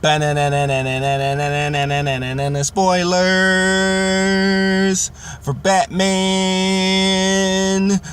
Spoilers for Batman,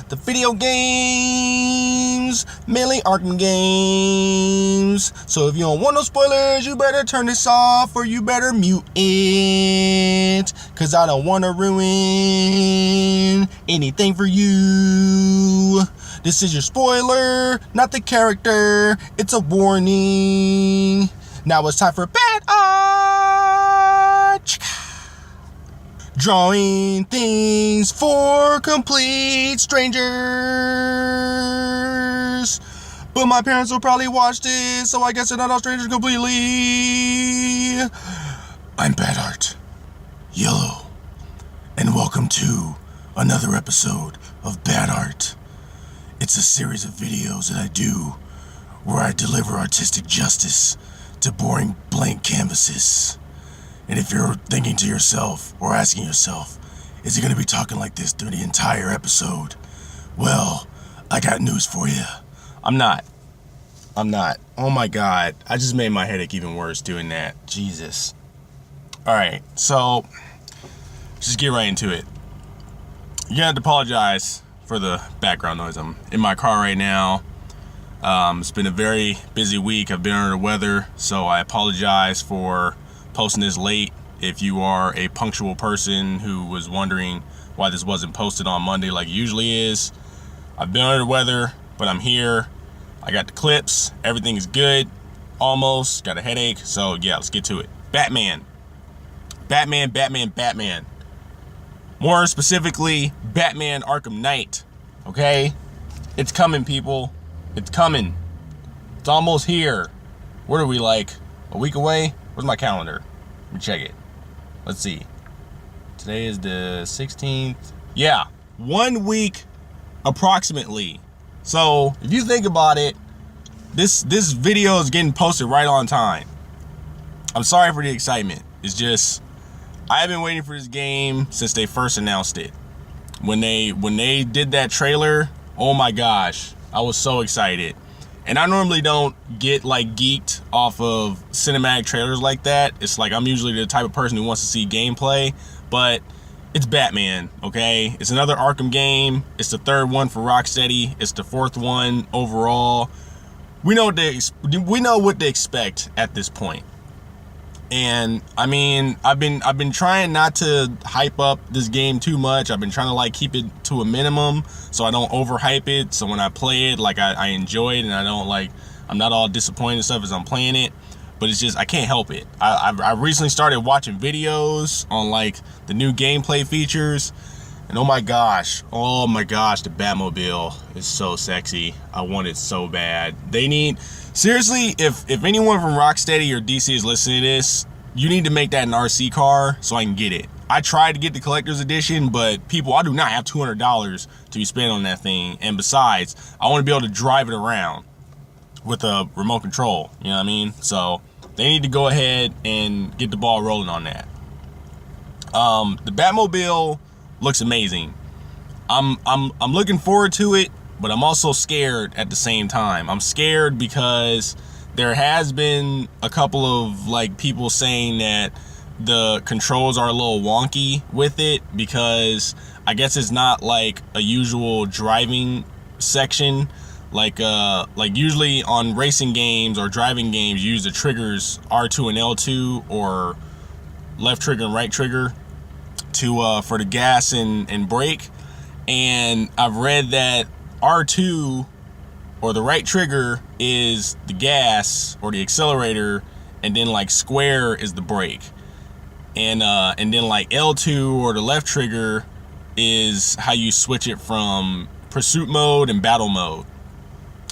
the video games, mainly Arkham games. So if you don't want no spoilers, you better turn this off or you better mute it, cause I don't want to ruin anything for you. This is your spoiler, not the character. It's a warning. Now it's time for bad art. Drawing things for complete strangers. But my parents will probably watch this, so I guess they're not all strangers completely. I'm Bad Art Yellow, and welcome to another episode of Bad Art. It's a series of videos that I do where I deliver artistic justice to boring blank canvases. And if you're thinking to yourself or asking yourself, is he going to be talking like this through the entire episode? Well, I got news for you. I'm not. Oh my God. I just made my headache even worse doing that. Jesus. All right. So just get right into it. You're going to have to apologize for the background noise. I'm in my car right now. It's been a very busy week. I've been under the weather, so I apologize for posting this late. If you are a punctual person who was wondering why this wasn't posted on Monday like it usually is, I've been under the weather, but I'm here. I got the clips. Everything is good. Almost. Got a headache. So yeah, let's get to it. Batman. More specifically, Batman Arkham Knight. Okay? It's coming, people. It's coming. It's almost here. What are we, like a week away? Where's my calendar? Let me check it. Let's see. Today is the 16th. Yeah, 1 week approximately. So if you think about it, this video is getting posted right on time. I'm sorry for the excitement. It's just I've been waiting for this game since they first announced it. When they did that trailer, oh my gosh, I was so excited. And I normally don't get like geeked off of cinematic trailers like that. It's like I'm usually the type of person who wants to see gameplay, but it's Batman, okay? It's another Arkham game. It's the third one for Rocksteady. It's the fourth one overall. We know what to expect at this point. And I mean, I've been trying not to hype up this game too much. I've been trying to like keep it to a minimum so I don't overhype it. So when I play it, like I enjoy it and I'm not all disappointed and stuff as I'm playing it. But it's just, I can't help it. I recently started watching videos on like the new gameplay features. And oh my gosh, the Batmobile is so sexy. I want it so bad. Seriously, if anyone from Rocksteady or DC is listening to this, you need to make that an RC car so I can get it. I tried to get the collector's edition, but people, I do not have $200 to be spent on that thing. And besides, I want to be able to drive it around with a remote control. You know what I mean? So they need to go ahead and get the ball rolling on that. The Batmobile looks amazing. I'm looking forward to it, but I'm also scared at the same time. I'm scared because there has been a couple of like people saying that the controls are a little wonky with it because I guess it's not like a usual driving section. Like usually on racing games or driving games, you use the triggers R2 and L2 or left trigger and right trigger to for the gas and brake. And I've read that R2 or the right trigger is the gas or the accelerator, and then like square is the brake, and then like L2 or the left trigger is how you switch it from pursuit mode and battle mode.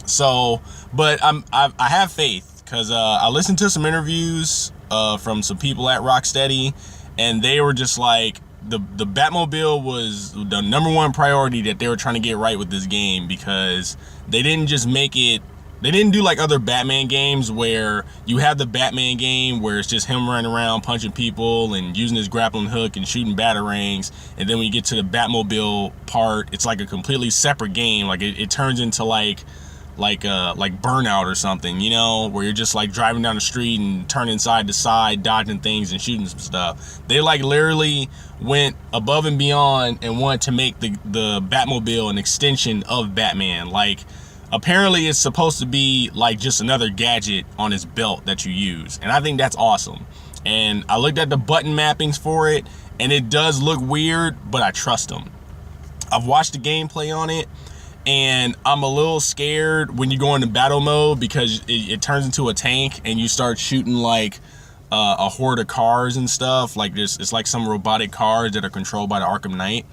So, but I have faith because I listened to some interviews from some people at Rocksteady, and they were just like, the Batmobile was the number one priority that they were trying to get right with this game, because they didn't just make it, they didn't do like other Batman games where you have the Batman game where it's just him running around punching people and using his grappling hook and shooting batarangs, and then when you get to the Batmobile part, it's like a completely separate game. Like it turns into like like Burnout or something, you know, where you're just like driving down the street and turning side to side, dodging things and shooting some stuff. They like literally went above and beyond and wanted to make the Batmobile an extension of Batman. Like, apparently it's supposed to be like just another gadget on his belt that you use, and I think that's awesome. And I looked at the button mappings for it, and it does look weird, but I trust them. I've watched the gameplay on it, and I'm a little scared when you go into battle mode because it turns into a tank and you start shooting like a horde of cars and stuff. Like it's like some robotic cars that are controlled by the Arkham Knight.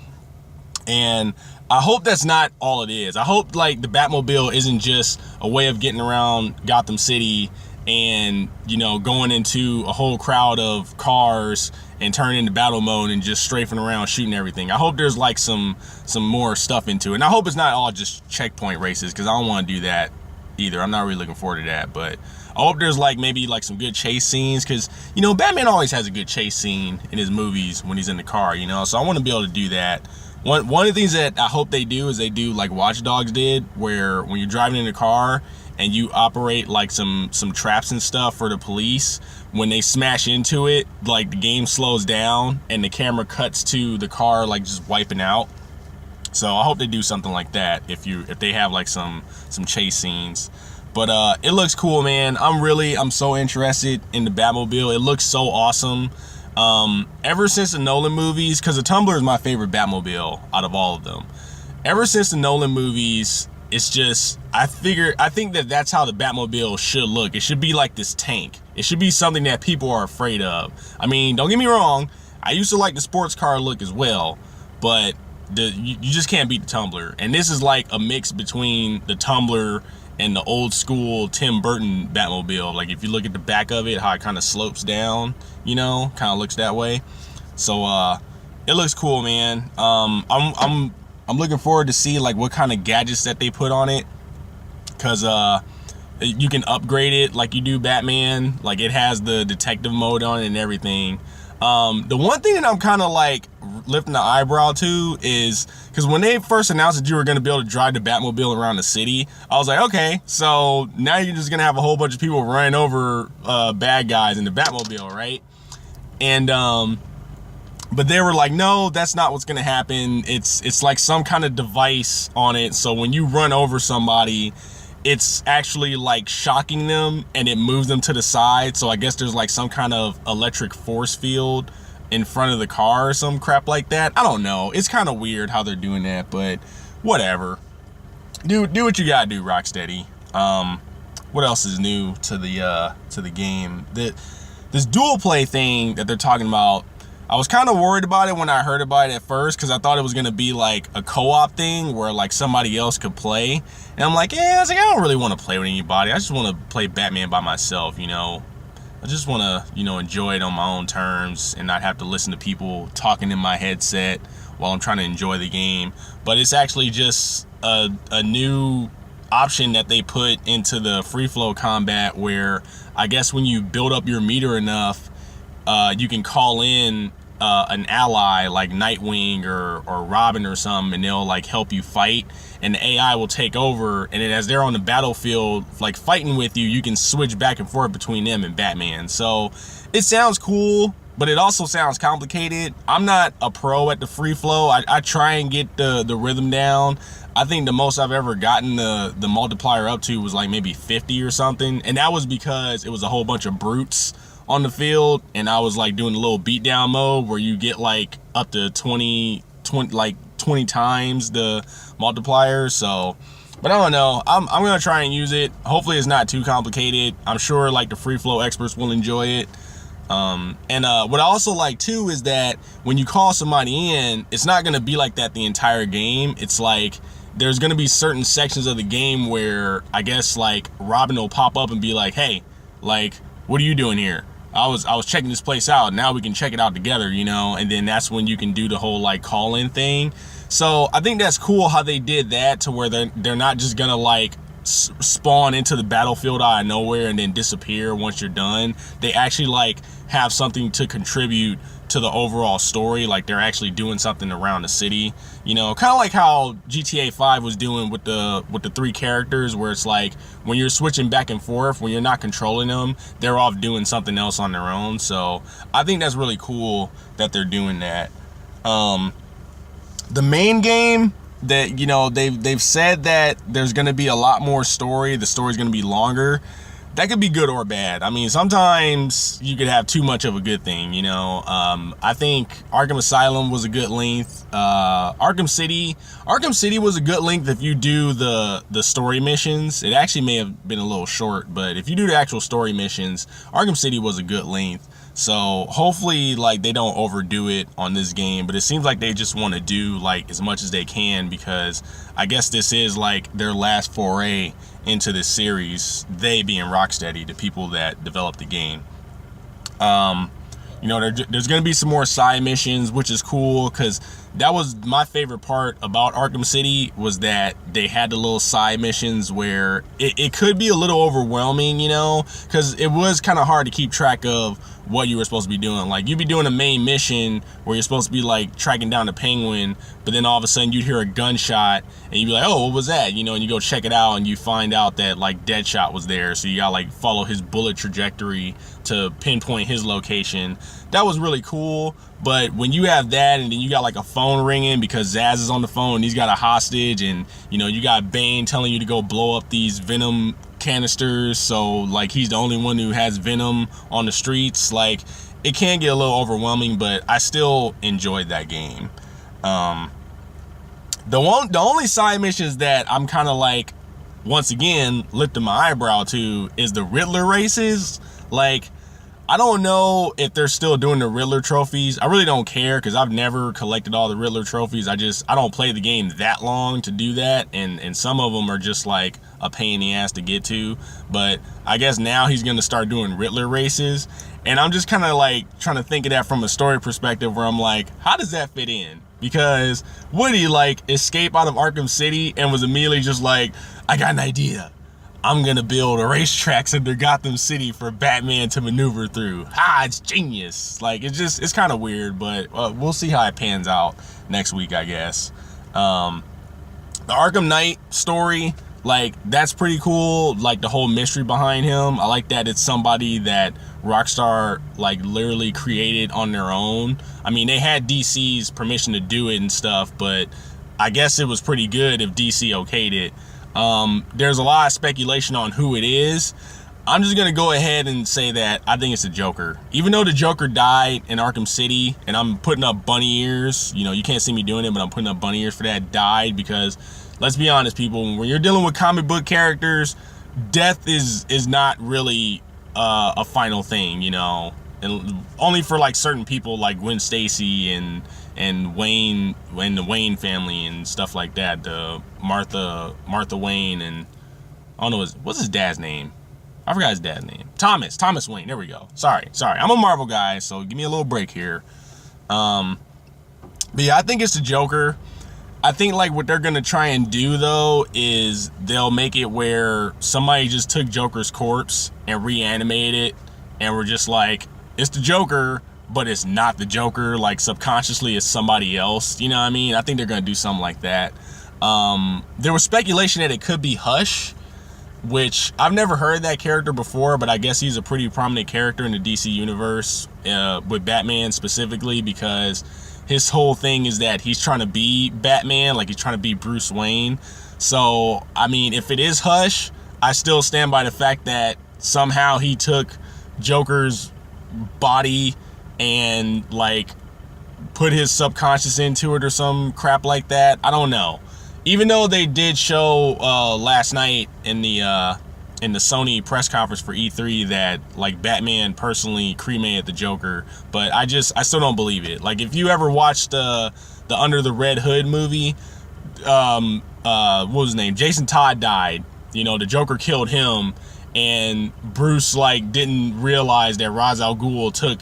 And I hope that's not all it is. I hope like the Batmobile isn't just a way of getting around Gotham City and, you know, going into a whole crowd of cars and turning into battle mode and just strafing around shooting everything. I hope there's like some more stuff into it. And I hope it's not all just checkpoint races, because I don't want to do that either. I'm not really looking forward to that. But I hope there's like maybe like some good chase scenes, because, you know, Batman always has a good chase scene in his movies when he's in the car, you know. So I want to be able to do that. One of the things that I hope they do is they do like Watch Dogs did, where when you're driving in a car and you operate like some traps and stuff for the police, when they smash into it, like the game slows down and the camera cuts to the car like just wiping out. So I hope they do something like that if they have like some chase scenes. But it looks cool, man. I'm so interested in the Batmobile. It looks so awesome. Ever since the Nolan movies, because the Tumbler is my favorite Batmobile out of all of them. Ever since the Nolan movies, it's just, I think that that's how the Batmobile should look. It should be like this tank. It should be something that people are afraid of. I mean, don't get me wrong, I used to like the sports car look as well, but you just can't beat the Tumbler. And this is like a mix between the Tumbler and the old school Tim Burton Batmobile. Like if you look at the back of it, how it kind of slopes down, you know, kind of looks that way. So it looks cool, man. I'm looking forward to see like what kind of gadgets that they put on it, because you can upgrade it like you do Batman. Like it has the detective mode on it and everything. The one thing that I'm kind of like lifting the eyebrow to is, because when they first announced that you were going to be able to drive the Batmobile around the city, I was like, okay, so now you're just going to have a whole bunch of people running over bad guys in the Batmobile, right? And but they were like, no, that's not what's going to happen. It's like some kind of device on it, so when you run over somebody, it's actually like shocking them and it moves them to the side. So I guess there's like some kind of electric force field in front of the car or some crap like that. I don't know. It's kind of weird how they're doing that, but whatever. Do what you gotta do, Rocksteady. What else is new to the game? This dual play thing that they're talking about, I was kind of worried about it when I heard about it at first, because I thought it was going to be like a co-op thing where like somebody else could play. And I'm like, I don't really want to play with anybody. I just want to play Batman by myself, you know. I just want to, you know, enjoy it on my own terms and not have to listen to people talking in my headset while I'm trying to enjoy the game. But it's actually just a new option that they put into the free flow combat, where I guess when you build up your meter enough, you can call in an ally like Nightwing or Robin or something, and they'll like help you fight, and the AI will take over, and then as they're on the battlefield like fighting with you, you can switch back and forth between them and Batman. So it sounds cool, but it also sounds complicated. I'm not a pro at the free flow. I try and get the rhythm down. I think the most I've ever gotten the multiplier up to was like maybe 50 or something, and that was because it was a whole bunch of brutes on the field, and I was like doing a little beatdown mode where you get like up to 20 times the multiplier. So, but I don't know, I'm gonna try and use it. Hopefully it's not too complicated. I'm sure like the free flow experts will enjoy it. And what I also like too is that when you call somebody in, it's not gonna be like that the entire game. It's like there's gonna be certain sections of the game where I guess like Robin will pop up and be like, hey, like, what are you doing here? I was checking this place out. Now we can check it out together, you know, and then that's when you can do the whole like call-in thing. So I think that's cool how they did that, to where they're not just gonna like spawn into the battlefield out of nowhere and then disappear once you're done. They actually like have something to contribute to the overall story. Like they're actually doing something around the city, you know, kind of like how GTA 5 was doing with the 3 characters, where it's like when you're switching back and forth, when you're not controlling them, they're off doing something else on their own. So I think that's really cool that they're doing that. The main game, that, you know, they've said that there's going to be a lot more story. The story's going to be longer. That could be good or bad. I mean, sometimes you could have too much of a good thing, you know. I think Arkham Asylum was a good length. Arkham City was a good length if you do the story missions. It actually may have been a little short, but if you do the actual story missions, Arkham City was a good length. So hopefully, like, they don't overdo it on this game, but it seems like they just want to do like as much as they can, because I guess this is like their last foray into this series, they being Rocksteady, the people that developed the game. You know, there's going to be some more side missions, which is cool, because that was my favorite part about Arkham City, was that they had the little side missions where it could be a little overwhelming, you know, because it was kind of hard to keep track of what you were supposed to be doing. Like, you'd be doing a main mission where you're supposed to be like tracking down the Penguin, but then all of a sudden you'd hear a gunshot and you'd be like, oh, what was that? You know, and you go check it out and you find out that like Deadshot was there. So you gotta like follow his bullet trajectory to pinpoint his location. That was really cool. But when you have that, and then you got like a phone ringing because Zaz is on the phone and he's got a hostage, and you know, you got Bane telling you to go blow up these Venom canisters, so like he's the only one who has Venom on the streets, like it can get a little overwhelming, but I still enjoyed that game. The only side missions that I'm kind of like, once again, lifting my eyebrow to is the Riddler races. Like, I don't know if they're still doing the Riddler trophies. I really don't care, because I've never collected all the Riddler trophies. I don't play the game that long to do that, and some of them are just like a pain in the ass to get to. But I guess now he's going to start doing Riddler races, and I'm just kind of like trying to think of that from a story perspective, where I'm like, how does that fit in? Because would he like escape out of Arkham City and was immediately just like, I got an idea, I'm gonna build a racetracks under Gotham City for Batman to maneuver through. It's genius. Like, it's kind of weird, but we'll see how it pans out next week, I guess. The Arkham Knight story, like, that's pretty cool. Like, the whole mystery behind him, I like that it's somebody that Rockstar like literally created on their own. I mean, they had DC's permission to do it and stuff, but I guess it was pretty good if DC okayed it. There's a lot of speculation on who it is. I'm just going to go ahead and say that I think it's the Joker. Even though the Joker died in Arkham City, and I'm putting up bunny ears, you know, you can't see me doing it, but I'm putting up bunny ears for that, died, because let's be honest, people, when you're dealing with comic book characters, death is not really a final thing, you know, and only for like certain people like Gwen Stacy and Wayne and the Wayne family and stuff like that. The Martha Wayne, and I don't know, what's his dad's name? I forgot his dad's name. Thomas Wayne. There we go. Sorry. I'm a Marvel guy, so give me a little break here. But yeah, I think it's the Joker. I think like what they're gonna try and do though is they'll make it where somebody just took Joker's corpse and reanimated it, and we're just like, it's the Joker, but it's not the Joker. Like, subconsciously it's somebody else. You know what I mean? I think they're gonna do something like that. There was speculation that it could be Hush, which I've never heard that character before, but I guess he's a pretty prominent character in the DC universe, with Batman specifically, because his whole thing is that he's trying to be Batman, like he's trying to be Bruce Wayne. So, I mean, if it is Hush, I still stand by the fact that somehow he took Joker's body and like put his subconscious into it or some crap like that. I don't know. Even though they did show last night in the Sony press conference for E3 that like Batman personally cremated the Joker, but I still don't believe it. Like, if you ever watched the Under the Red Hood movie, what was his name? Jason Todd died. You know, the Joker killed him, and Bruce like didn't realize that Ra's al Ghul took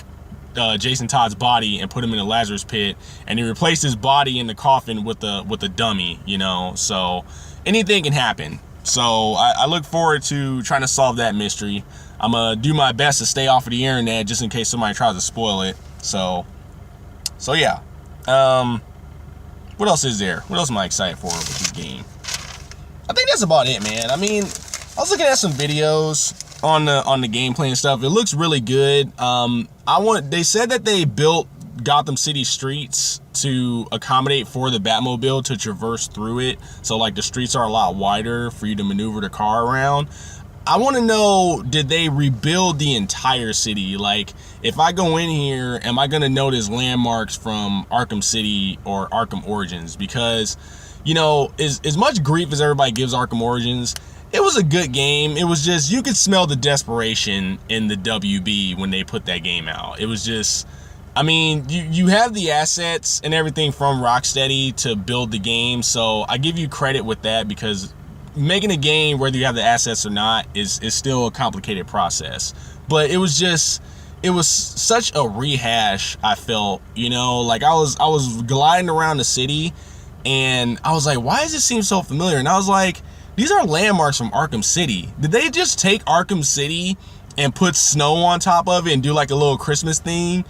Jason Todd's body and put him in a Lazarus pit, and he replaced his body in the coffin with a dummy, you know. So anything can happen. So I look forward to trying to solve that mystery. I'm gonna do my best to stay off of the internet just in case somebody tries to spoil it. So yeah. What else is there? What else am I excited for with this game? I think that's about it, man. I mean, I was looking at some videos on the gameplay and stuff. It looks really good. They said that they built Gotham City streets to accommodate for the Batmobile to traverse through it. So like the streets are a lot wider for you to maneuver the car around. I want to know, did they rebuild the entire city? Like, if I go in here, am I going to notice landmarks from Arkham City or Arkham Origins? Because, you know, as much grief as everybody gives Arkham Origins, it was a good game. It was just, you could smell the desperation in the WB when they put that game out. It was just, I mean, you have the assets and everything from Rocksteady to build the game, so I give you credit with that, because making a game, whether you have the assets or not, is still a complicated process. But it was such a rehash, I felt, you know, like I was gliding around the city and I was like, why does it seem so familiar? And I was like, these are landmarks from Arkham City. Did they just take Arkham City and put snow on top of it and do like a little Christmas theme?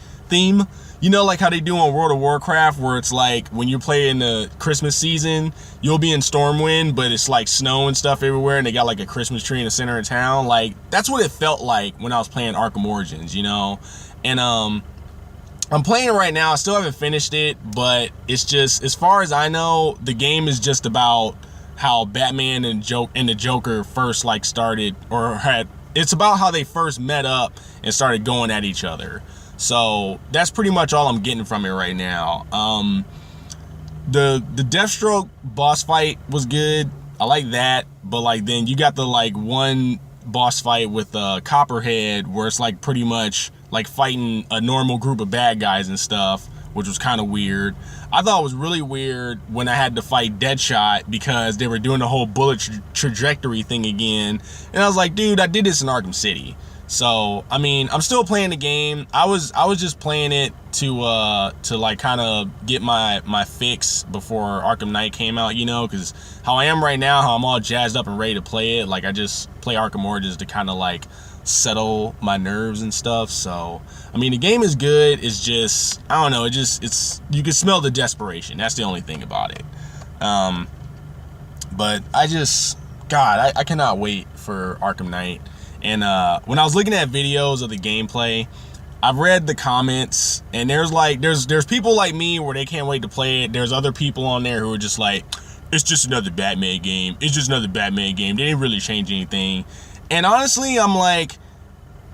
You know, like how they do on World of Warcraft, where it's like when you play in the Christmas season, you'll be in Stormwind, but it's like snow and stuff everywhere, and they got like a Christmas tree in the center of town. Like, that's what it felt like when I was playing Arkham Origins, you know? And I'm playing it right now. I still haven't finished it, but it's just, as far as I know, the game is just about how Batman and the Joker first like started, or it's about how they first met up and started going at each other. So that's pretty much all I'm getting from it right now. The Deathstroke boss fight was good. I like that. But like, then you got the like one boss fight with Copperhead, where it's like pretty much like fighting a normal group of bad guys and stuff, which was kind of weird. I thought it was really weird when I had to fight Deadshot, because they were doing the whole bullet trajectory thing again. And I was like, dude, I did this in Arkham City. So, I mean, I'm still playing the game. I was just playing it to like kind of get my fix before Arkham Knight came out, you know, because how I am right now, how I'm all jazzed up and ready to play it, like I just play Arkham Origins to kind of like settle my nerves and stuff. So, I mean, the game is good. It's just, I don't know, it's you can smell the desperation. That's the only thing about it. But I cannot wait for Arkham Knight. And when I was looking at videos of the gameplay, I've read the comments, and there's people like me where they can't wait to play it. There's other people on there who are just like, it's just another Batman game. It's just another Batman game. They didn't really change anything. And honestly, I'm like,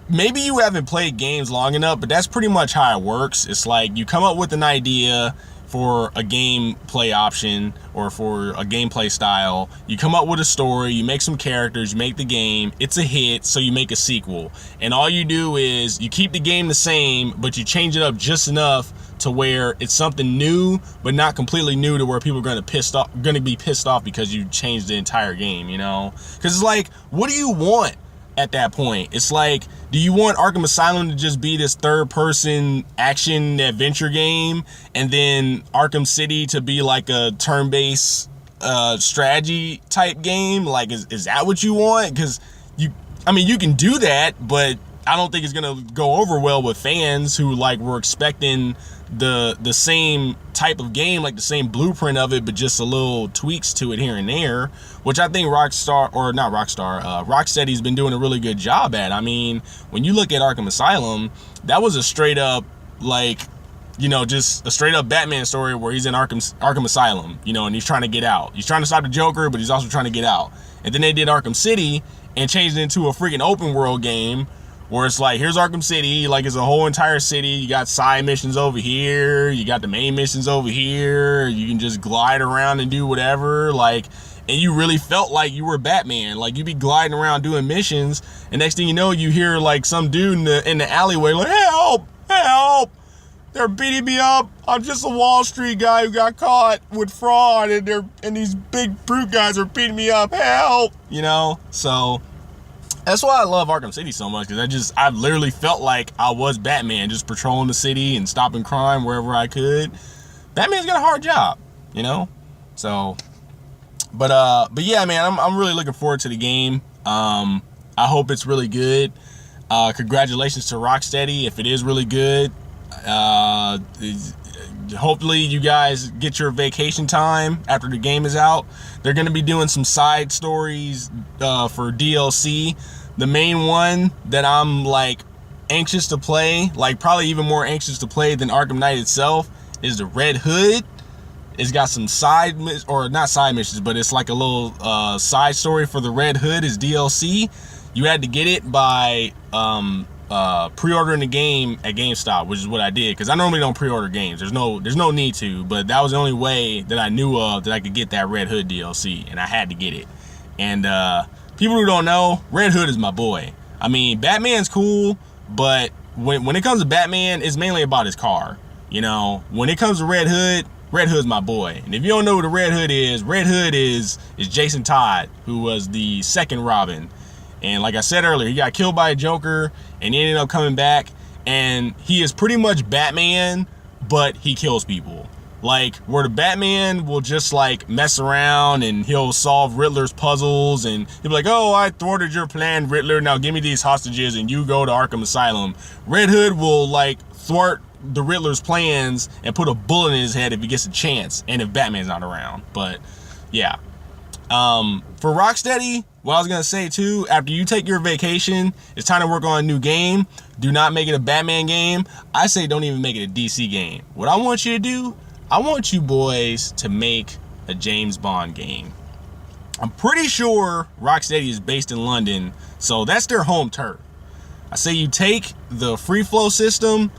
maybe you haven't played games long enough, but that's pretty much how it works. It's like you come up with an idea for a gameplay option or for a gameplay style, you come up with a story, you make some characters, you make the game, it's a hit, so you make a sequel. And all you do is you keep the game the same, but you change it up just enough to where it's something new, but not completely new to where people are going to be pissed off because you changed the entire game, you know? Because it's like, what do you want at that point? It's like, do you want Arkham Asylum to just be this third-person action adventure game, and then Arkham City to be like a turn-based strategy type game? Like, is that what you want? Because you can do that, but I don't think it's gonna go over well with fans who like were expecting the same type of game, like the same blueprint of it, but just a little tweaks to it here and there, which I think Rocksteady's been doing a really good job at. I mean, when you look at Arkham Asylum, that was a straight up, like, you know, just a straight up Batman story where he's in Arkham Asylum, you know, and he's trying to get out. He's trying to stop the Joker, but he's also trying to get out. And then they did Arkham City and changed it into a freaking open world game where it's like, here's Arkham City, like it's a whole entire city. You got side missions over here, you got the main missions over here, you can just glide around and do whatever, like, and you really felt like you were Batman. Like, you'd be gliding around doing missions, and next thing you know, you hear like some dude in the alleyway like, help, they're beating me up. I'm just a Wall Street guy who got caught with fraud, and these big brute guys are beating me up, help, you know? So that's why I love Arkham City so much, because I literally felt like I was Batman, just patrolling the city and stopping crime wherever I could. Batman's got a hard job, you know? So But yeah, man, I'm really looking forward to the game. I hope it's really good. Congratulations to Rocksteady if it is really good. Hopefully you guys get your vacation time after the game is out. They're going to be doing some side stories for DLC. The main one that I'm like anxious to play, like probably even more anxious to play than Arkham Knight itself, is the Red Hood. It's got some not side missions, but it's like a little side story for the Red Hood is DLC. You had to get it by pre-ordering the game at GameStop, which is what I did, because I normally don't pre-order games. There's no need to, but that was the only way that I knew of that I could get that Red Hood DLC, and I had to get it. And people who don't know, Red Hood is my boy. I mean, Batman's cool, but when it comes to Batman, it's mainly about his car. You know, when it comes to Red Hood's my boy. And if you don't know who the Red Hood is Jason Todd, who was the second Robin. And like I said earlier, he got killed by a Joker and he ended up coming back, and he is pretty much Batman, but he kills people. Like, where the Batman will just like mess around and he'll solve Riddler's puzzles, and he'll be like, oh, I thwarted your plan, Riddler, now give me these hostages and you go to Arkham Asylum. Red Hood will like thwart the Riddler's plans and put a bullet in his head if he gets a chance, and if Batman's not around. But yeah, for Rocksteady, what I was gonna say too, after you take your vacation, it's time to work on a new game. Do not make it a Batman game. I say don't even make it a DC game. What I want you to do, I want you boys to make a James Bond game. I'm pretty sure Rocksteady is based in London, so that's their home turf. I say you take the free flow system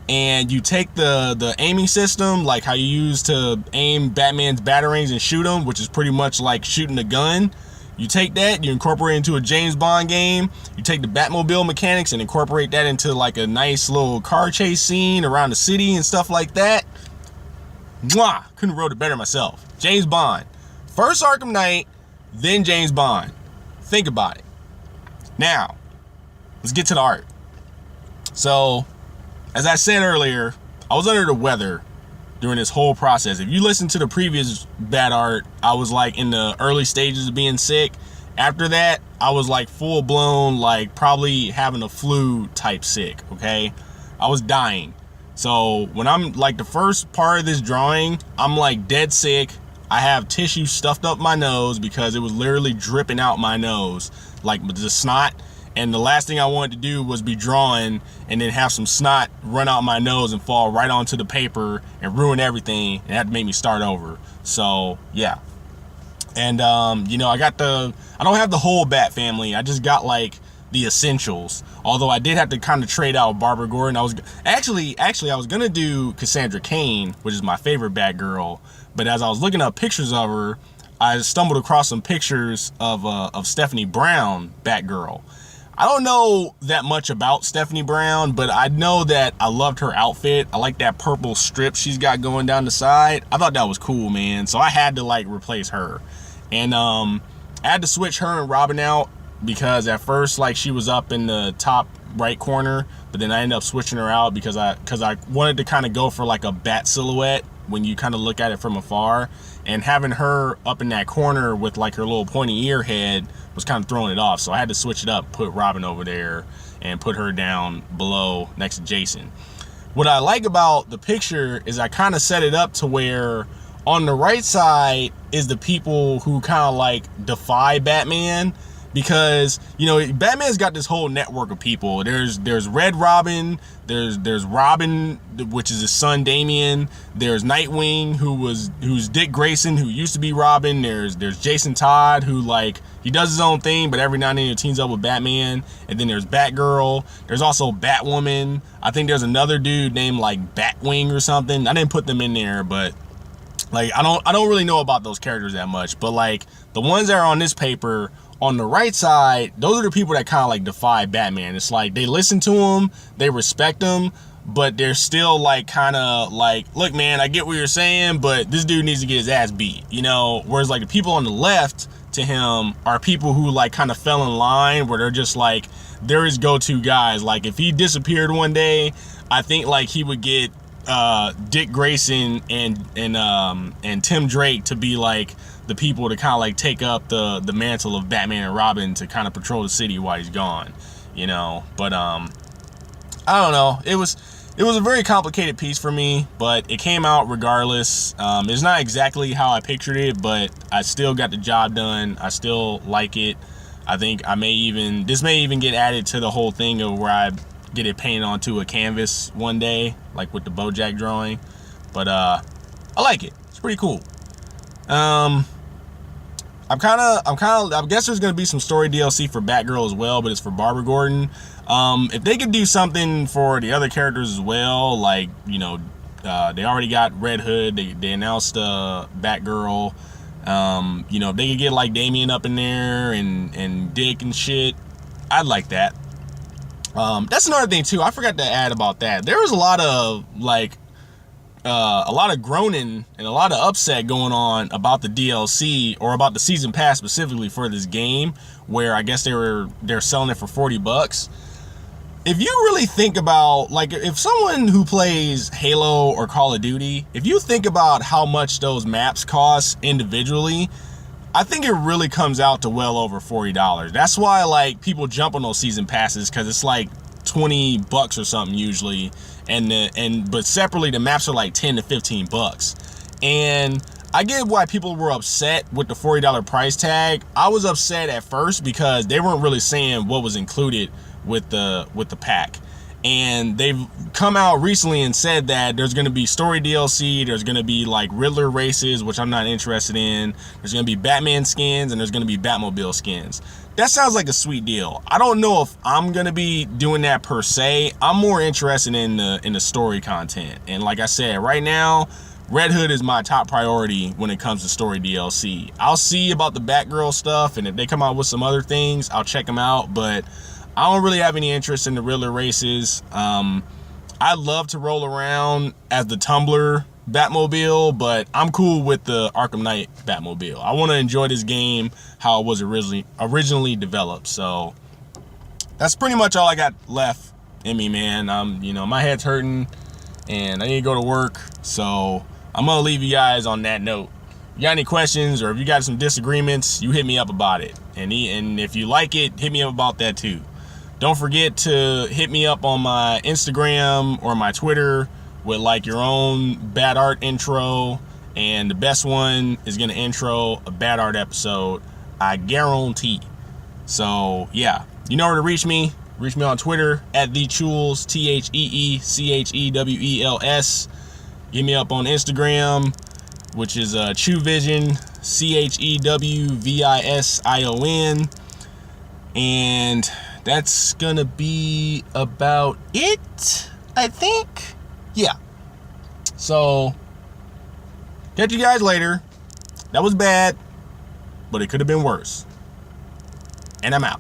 and you take the aiming system, like how you use to aim Batman's batarangs and shoot them, which is pretty much like shooting a gun. You take that, you incorporate it into a James Bond game. You take the Batmobile mechanics and incorporate that into like a nice little car chase scene around the city and stuff like that. Mwah! Couldn't have wrote it better myself. James Bond. First Arkham Knight, then James Bond. Think about it. Now, let's get to the art. So, as I said earlier, I was under the weather during this whole process. If you listen to the previous bad art, I was like in the early stages of being sick. After that, I was like full blown, like probably having a flu type sick, okay? I was dying. So when I'm like the first part of this drawing, I'm like dead sick. I have tissue stuffed up my nose because it was literally dripping out my nose, like the snot. And the last thing I wanted to do was be drawing and then have some snot run out my nose and fall right onto the paper and ruin everything and have to make me start over. So yeah. And you know, I don't have the whole Bat family. I just got like the essentials. Although I did have to kind of trade out Barbara Gordon. I was actually I was gonna do Cassandra Cain, which is my favorite Batgirl. But as I was looking up pictures of her, I stumbled across some pictures of Stephanie Brown, Batgirl. I don't know that much about Stephanie Brown, but I know that I loved her outfit. I like that purple strip she's got going down the side. I thought that was cool, man. So I had to like replace her. And I had to switch her and Robin out because at first like she was up in the top right corner, but then I ended up switching her out because I wanted to kind of go for like a bat silhouette when you kind of look at it from afar, and having her up in that corner with like her little pointy ear head was kind of throwing it off. So I had to switch it up, put Robin over there and put her down below next to Jason. What I like about the picture is I kind of set it up to where on the right side is the people who kind of like defy Batman, because you know Batman's got this whole network of people. There's Red Robin, there's Robin, which is his son Damian. There's Nightwing, who's Dick Grayson, who used to be Robin. There's Jason Todd, who like he does his own thing, but every now and then he teams up with Batman. And then there's Batgirl. There's also Batwoman. I think there's another dude named like Batwing or something. I didn't put them in there, but like I don't really know about those characters that much. But like the ones that are on this paper on the right side, those are the people that kind of like defy Batman. It's like they listen to him, they respect him, but they're still like kind of like, look man, I get what you're saying, but this dude needs to get his ass beat, you know? Whereas like the people on the left to him are people who like kind of fell in line, where they're just like, they're his go-to guys. Like if he disappeared one day, I think like he would get Dick Grayson and Tim Drake to be like the people to kind of like take up the mantle of Batman and Robin to kind of patrol the city while he's gone, you know. But I don't know. It was a very complicated piece for me, but it came out regardless. It's not exactly how I pictured it, but I still got the job done. I still like it. I think this may even get added to the whole thing of where I get it painted onto a canvas one day, like with the BoJack drawing. But I like it. It's pretty cool. I guess there's gonna be some story DLC for Batgirl as well, but it's for Barbara Gordon. If they could do something for the other characters as well, like, you know, they already got Red Hood. They announced Batgirl. You know, if they could get like Damian up in there and Dick and shit, I'd like that. That's another thing too. I forgot to add about that. There was a lot of groaning and a lot of upset going on about the DLC or about the season pass specifically for this game, where I guess they're selling it for $40. If you really think about, like, if someone who plays Halo or Call of Duty, if you think about how much those maps cost individually, I think it really comes out to well over $40. That's why, like, people jump on those season passes, because it's like $20 or something usually, but separately the maps are like $10 to $15. And I get why people were upset with the $40 price tag. I was upset at first because they weren't really saying what was included with the pack. And they've come out recently and said that there's going to be story DLC, there's going to be like Riddler races, which I'm not interested in, there's going to be Batman skins, and there's going to be Batmobile skins. That sounds like a sweet deal. I don't know if I'm going to be doing that per se. I'm more interested in the story content. And like I said, right now, Red Hood is my top priority when it comes to story DLC. I'll see about the Batgirl stuff, and if they come out with some other things, I'll check them out, but I don't really have any interest in the Riddler races. I'd love to roll around as the Tumblr Batmobile, but I'm cool with the Arkham Knight Batmobile. I want to enjoy this game how it was originally developed. So that's pretty much all I got left in me, man. You know, my head's hurting and I need to go to work. So I'm gonna leave you guys on that note. If you got any questions or if you got some disagreements, you hit me up about it. And if you like it, hit me up about that too. Don't forget to hit me up on my Instagram or my Twitter with like your own bad art intro, and the best one is gonna intro a bad art episode, I guarantee. So yeah, you know where to reach me. Reach me on Twitter at the Chewels, TheChewels. Hit me up on Instagram, which is Chewvision, ChewVision. And that's gonna be about it, I think. Yeah. So, catch you guys later. That was bad, but it could have been worse. And I'm out.